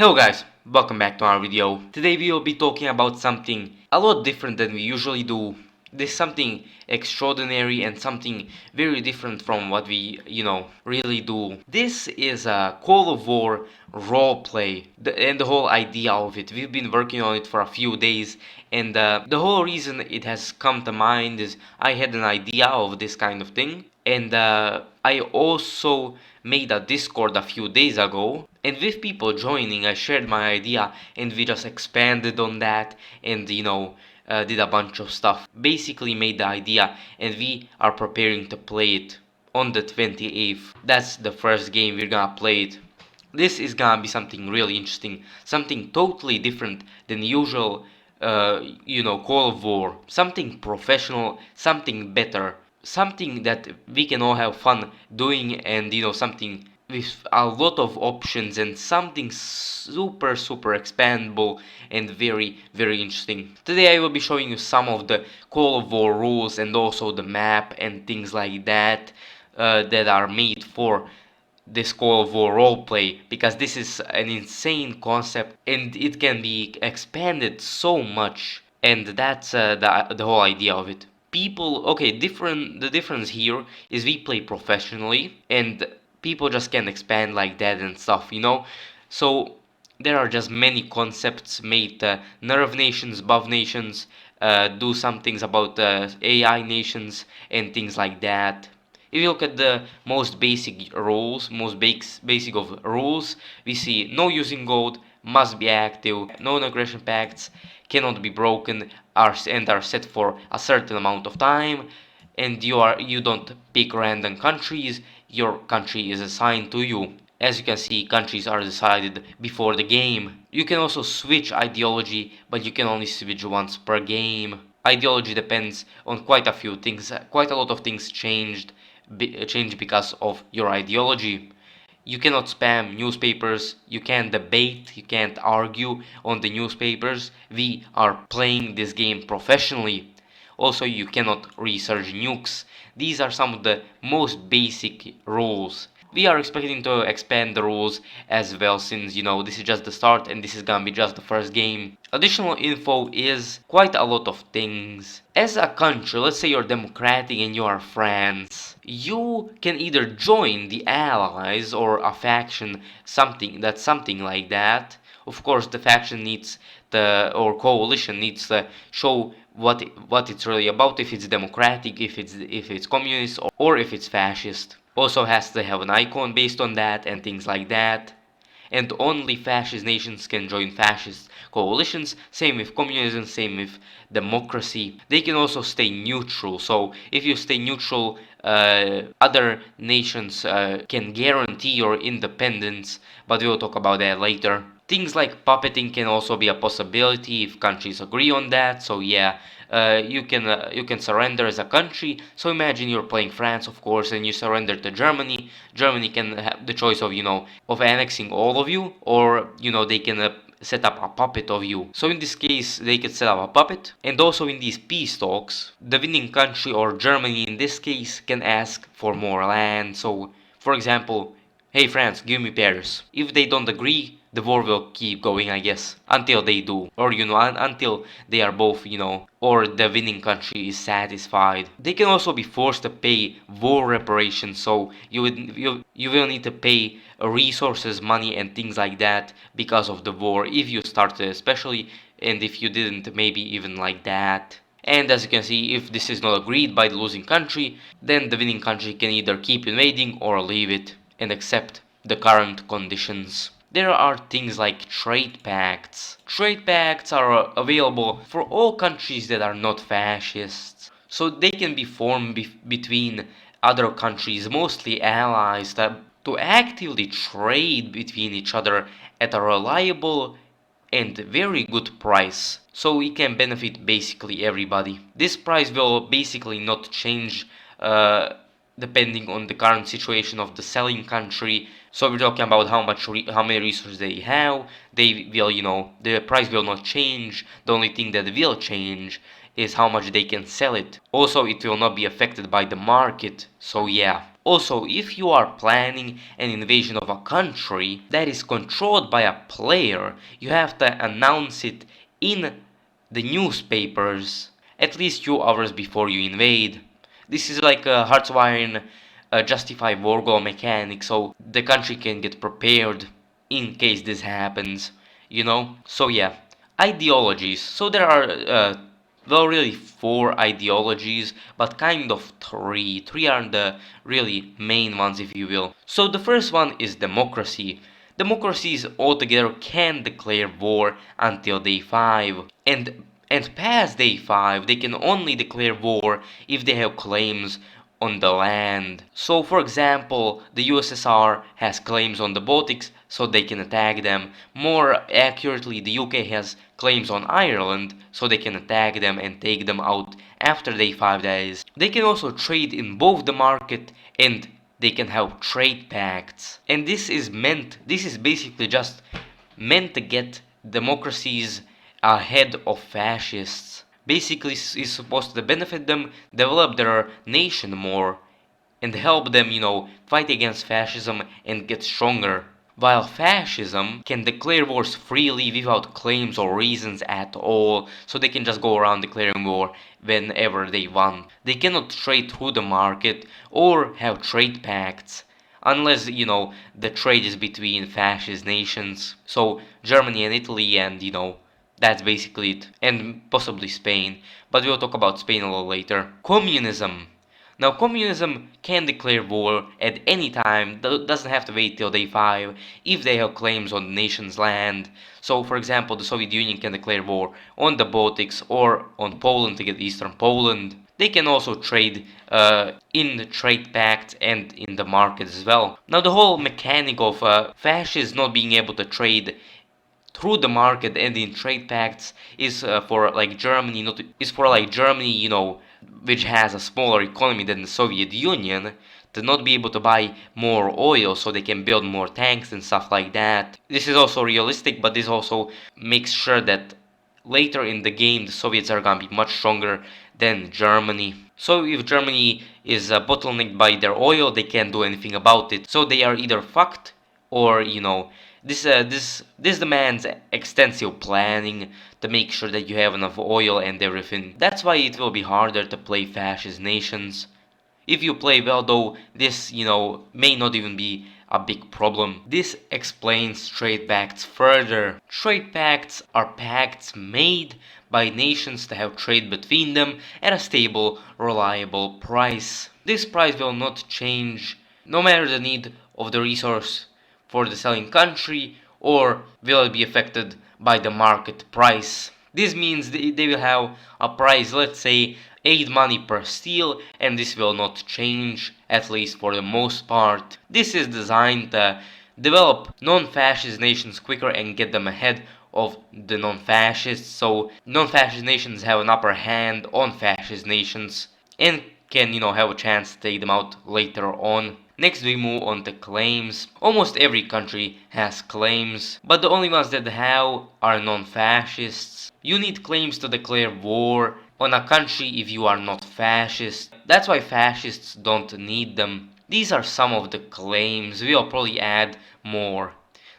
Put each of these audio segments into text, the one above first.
Hello guys, welcome back to our video. Today we will be talking about something a lot different than we usually do. This is something extraordinary and something very different from what we, really do. This is a Call of War roleplay and the whole idea of it. We've been working on it for a few days and the whole reason it has come to mind is I had an idea of this kind of thing. And I also made a Discord a few days ago, and with people joining, I shared my idea, and we just expanded on that, and did a bunch of stuff. Basically, made the idea, and we are preparing to play it on the 28th. That's the first game we're gonna play it. This is gonna be something really interesting, something totally different than usual, Call of War. Something professional, something better, something that we can all have fun doing, and something with a lot of options and something super expandable and very interesting. Today I will be showing you some of the Call of War rules and also the map and things like that that are made for this Call of War roleplay, because this is an insane concept and it can be expanded so much, and that's the whole idea of it. People, okay, the difference here is we play professionally and people just can expand like that and stuff. So there are just many concepts made, nerve nations, buff nations, do some things about AI nations and things like that. If you look at the most basic rules, basic of rules, we see no using gold, must be active, non-aggression pacts, cannot be broken, are set for a certain amount of time, and you don't pick random countries, your country is assigned to you. As you can see, countries are decided before the game. You can also switch ideology, but you can only switch once per game. Ideology depends on quite a few things, quite a lot of things change because of your ideology. You cannot spam newspapers, you can't debate, you can't argue on the newspapers. We are playing this game professionally. Also, you cannot research nukes. These are some of the most basic rules. We are expecting to expand the rules as well, since this is just the start and this is gonna be just the first game. Additional info is quite a lot of things. As a country, let's say you're democratic and you are France, you can either join the Allies or a faction, something like that. Of course, the faction needs or coalition needs to show what it's really about, if it's democratic, if it's communist, or if it's fascist. Also has to have an icon based on that and things like that. And only fascist nations can join fascist coalitions. Same with communism, same with democracy. They can also stay neutral. So if you stay neutral, other nations can guarantee your independence, but we'll talk about that later. Things like puppeting can also be a possibility if countries agree on that. So yeah, you can surrender as a country. So imagine you're playing France, of course, and you surrender to Germany. Germany can have the choice of annexing all of you, or they can set up a puppet of you. So in this case, they could set up a puppet. And also in these peace talks, the winning country, or Germany in this case, can ask for more land. So for example, hey France, give me Paris. If they don't agree, the war will keep going, I guess, until they do, or until they are both, or the winning country is satisfied. They can also be forced to pay war reparations, so you will need to pay resources, money, and things like that because of the war if you started, especially, and if you didn't, maybe even like that. And as you can see, if this is not agreed by the losing country, then the winning country can either keep invading or leave it and accept the current conditions. There are things like trade pacts. Trade pacts are available for all countries that are not fascists. So they can be formed between other countries, mostly allies, to actively trade between each other at a reliable and very good price. So we can benefit basically everybody. This price will basically not change depending on the current situation of the selling country. So we're talking about how many resources they have. They will, the price will not change. The only thing that will change is how much they can sell it. Also, it will not be affected by the market. So yeah, Also, if you are planning an invasion of a country that is controlled by a player, you have to announce it in the newspapers at least 2 hours before you invade. This is like a hardwiring justify war goal mechanic, so the country can get prepared in case this happens, you know? So yeah, ideologies. So there are well, really four ideologies, but kind of three. Three are the really main ones, if you will. So the first one is democracy. Democracies altogether can declare war until day 5, and past day 5 they can only declare war if they have claims on the land. So for example, the USSR has claims on the Baltics, so they can attack them. More accurately, the UK has claims on Ireland, so they can attack them and take them out after day 5 days. They can also trade in both the market and they can have trade pacts. And this is basically just meant to get democracies ahead of fascists. Basically, is supposed to benefit them, develop their nation more, and help them, fight against fascism and get stronger. While fascism can declare wars freely without claims or reasons at all, so they can just go around declaring war whenever they want. They cannot trade through the market or have trade pacts unless the trade is between fascist nations. So Germany and Italy, and that's basically it, and possibly Spain, but we'll talk about Spain a little later. Communism. Now, communism can declare war at any time, doesn't have to wait till day 5 if they have claims on the nation's land. So, for example, the Soviet Union can declare war on the Baltics or on Poland to get Eastern Poland. They can also trade in the trade pact and in the market as well. Now, the whole mechanic of fascists not being able to trade through the market and in trade pacts is for like Germany, not is for like Germany, which has a smaller economy than the Soviet Union, to not be able to buy more oil so they can build more tanks and stuff like that. This is also realistic, but this also makes sure that later in the game the Soviets are gonna be much stronger than Germany. So if Germany is bottlenecked by their oil, they can't do anything about it. So they are either fucked or this demands extensive planning to make sure that you have enough oil and everything. That's why it will be harder to play fascist nations. If you play well though, this may not even be a big problem. This explains trade pacts further. Trade pacts are pacts made by nations to have trade between them at a stable, reliable price. This price will not change no matter the need of the resource for the selling country, or will it be affected by the market price. This means they will have a price, let's say 8 money per steel, and this will not change, at least for the most part. This is designed to develop non-fascist nations quicker and get them ahead of the non-fascists, so non-fascist nations have an upper hand on fascist nations and can have a chance to take them out later on. Next we move on to claims. Almost every country has claims, but the only ones that have are non-fascists. You need claims to declare war on a country if you are not fascist. That's why fascists don't need them. These are some of the claims, we'll probably add more.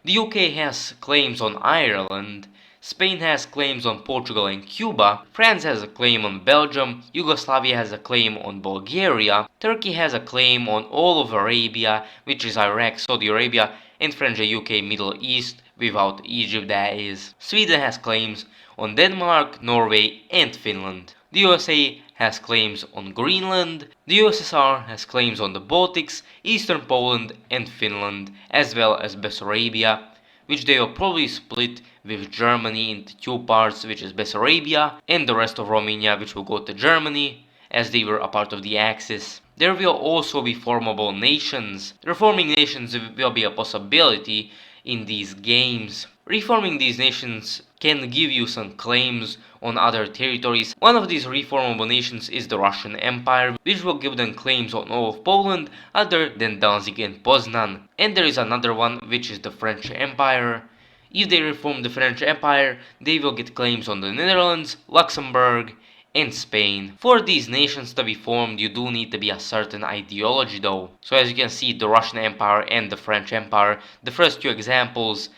The UK has claims on Ireland, Spain has claims on Portugal and Cuba, France has a claim on Belgium, Yugoslavia has a claim on Bulgaria, Turkey has a claim on all of Arabia, which is Iraq, Saudi Arabia, and French UK Middle East, without Egypt that is. Sweden has claims on Denmark, Norway, and Finland. The USA has claims on Greenland, the USSR has claims on the Baltics, Eastern Poland, and Finland, as well as Bessarabia, which they will probably split with Germany into 2 parts, which is Bessarabia, and the rest of Romania, which will go to Germany, as they were a part of the Axis. There will also be formable nations. Reforming nations will be a possibility in these games. Reforming these nations can give you some claims on other territories. One of these reformable nations is the Russian Empire, which will give them claims on all of Poland other than Danzig and Poznan. And there is another one, which is the French Empire. If they reform the French Empire, they will get claims on the Netherlands, Luxembourg, and Spain. For these nations to be formed, you do need to be a certain ideology though. So as you can see, the Russian Empire and the French Empire, the first two examples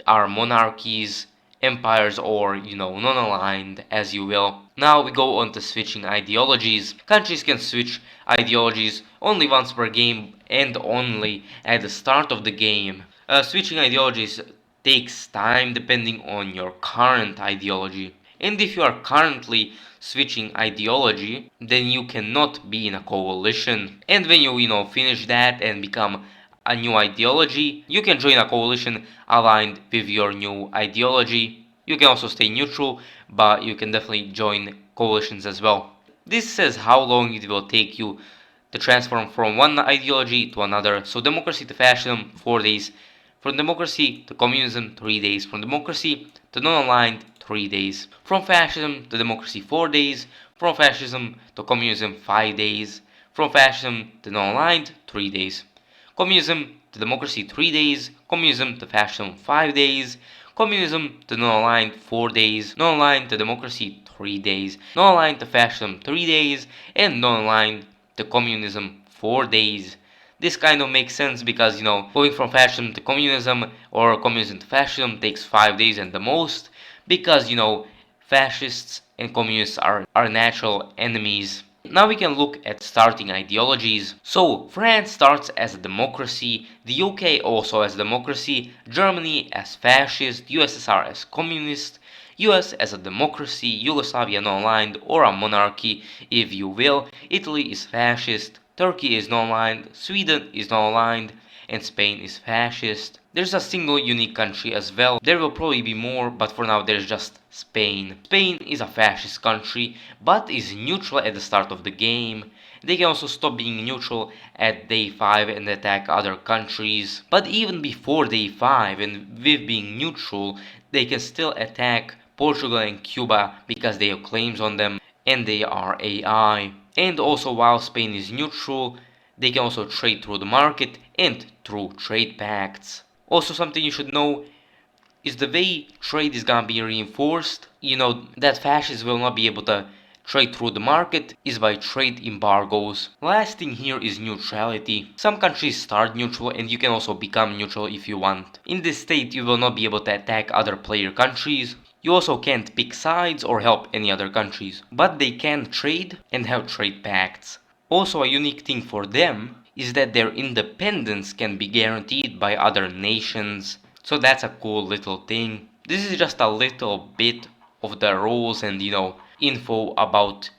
are monarchies, empires, or non-aligned, as you will. Now we go on to switching ideologies. Countries can switch ideologies only once per game and only at the start of the game. Switching ideologies takes time depending on your current ideology. And if you are currently switching ideology, then you cannot be in a coalition. And when you finish that and become a new ideology, you can join a coalition aligned with your new ideology. You can also stay neutral, but you can definitely join coalitions as well. This says how long it will take you to transform from one ideology to another. So democracy to fascism, 4 days. From democracy to communism, 3 days. From democracy to non-aligned, 3 days. From fascism to democracy, 4 days. From fascism to communism, 5 days. From fascism to non-aligned, 3 days. Communism to democracy, 3 days. Communism to fascism, 5 days. Communism to non-aligned, 4 days. Non-aligned to democracy, 3 days. Non-aligned to fascism, 3 days. And non-aligned to communism, 4 days. This kind of makes sense because going from fascism to communism or communism to fascism takes 5 days and the most, because fascists and communists are natural enemies. Now we can look at starting ideologies. So France starts as a democracy, the UK also as a democracy, Germany as fascist, USSR as communist, US as a democracy, Yugoslavia non-aligned or a monarchy if you will, Italy is fascist, Turkey is non-aligned, Sweden is non-aligned, and Spain is fascist. There's a single unique country as well. There will probably be more, but for now there's just Spain. Spain is a fascist country, but is neutral at the start of the game. They can also stop being neutral at day 5 and attack other countries. But even before day 5 and with being neutral, they can still attack Portugal and Cuba because they have claims on them and they are AI. And also while Spain is neutral, they can also trade through the market and through trade pacts. Also something you should know is the way trade is gonna be reinforced. That fascists will not be able to trade through the market is by trade embargoes. Last thing here is neutrality. Some countries start neutral and you can also become neutral if you want. In this state you will not be able to attack other player countries. You also can't pick sides or help any other countries, but they can trade and have trade pacts. Also a unique thing for them is that their independence can be guaranteed by other nations. So that's a cool little thing. This is just a little bit of the rules and info about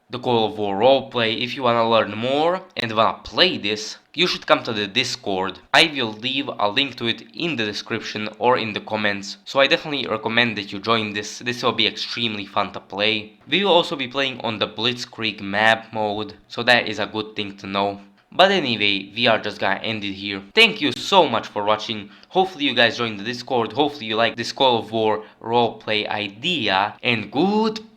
the Call of War roleplay. If you wanna learn more and wanna play this, you should come to the Discord. I will leave a link to it in the description or in the comments. So I definitely recommend that you join this. This will be extremely fun to play. We will also be playing on the Blitzkrieg map mode, so that is a good thing to know. But anyway, we are just gonna end it here. Thank you so much for watching. Hopefully you guys joined the Discord. Hopefully you like this Call of War roleplay idea. And goodbye.